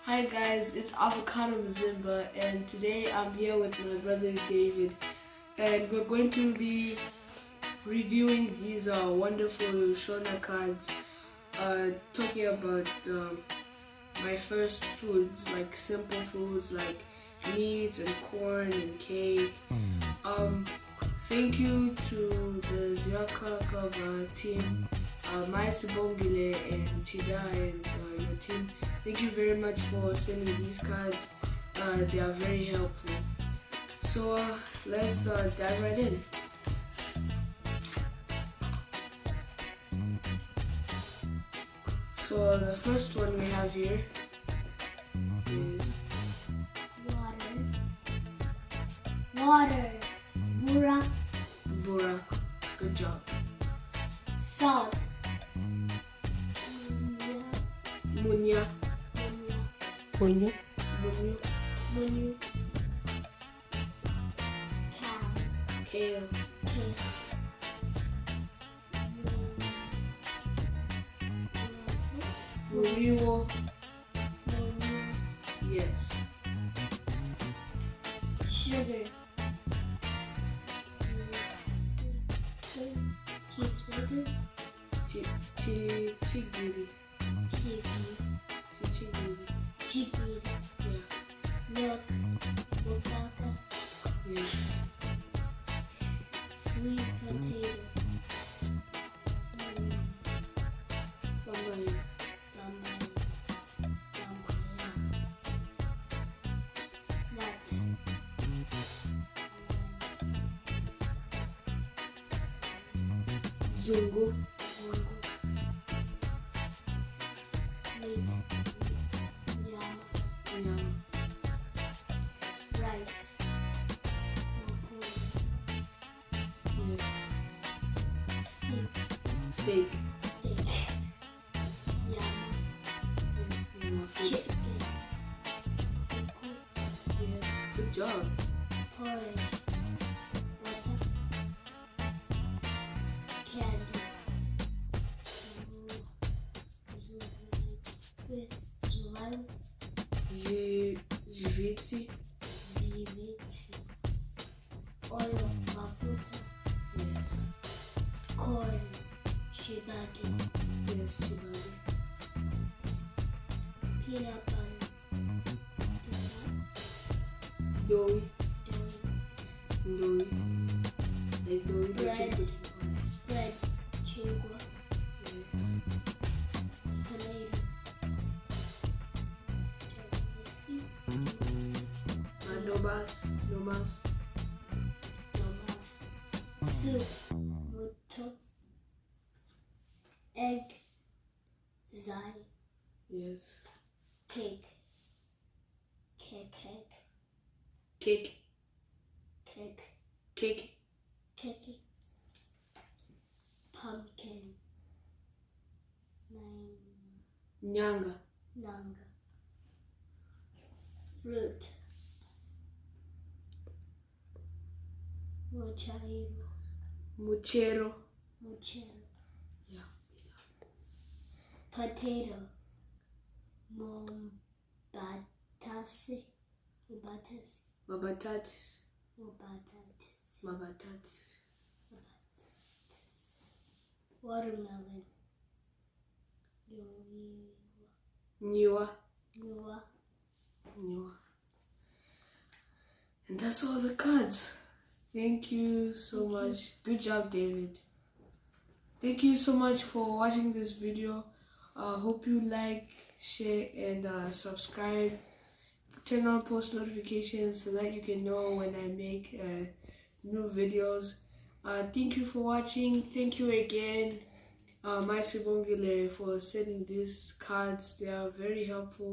Hi guys, it's Avocado Mazimba and today I'm here with my brother David and we're going to be reviewing these wonderful Shona cards, talking about my first foods, like simple foods like meat and corn and cake. Thank you to the Ziakakava team, Maisibongile and Chida and your team. Thank you very much for sending these cards. They are very helpful. So let's dive right in. So the first one we have here is water. Vura. Vura. Good job. Salt. Munya. Munyu. Munyu. Munyu. Kale. Muriwo. Yes. Sugar. Cheeseburger. Chigiri. Chigiri. Yeah. Milk. Bukaka. Yes. Sweet potato. Bambai. Nuts. Zungu. Yum. Rice. Yes. Steak. Steak. Chicken. Yes. Good job. Porridge. Butter. Candy. Zulan. Jivitsi. Oil. Mafuta. Yes. Corn. Shibagi. Yes, chibagi. Peanut butter. Doi. Doi. Like doi. Bread. Chicken. Bread. Chingua. Yes. Tomato. Nobas. Namas. Soup. Muto. Egg. Zai. Yes. Cake. Cake. Cake. Cake. Cake. Cake. Pumpkin. Nyanga. Nanga. Fruit. Muchairo. Muchero. Muchero. Yeah. Potato. Mombatasi. Mabatatis. Mabatatis. Watermelon. Niwa. Nua. Niwa. And that's all the cards. Thank you so much. Good job, David. Thank you so much for watching this video. Hope you like, share, and subscribe. Turn on post notifications so that you can know when I make new videos. Thank you for watching. Thank you again, Maisibongile, for sending these cards. They are very helpful.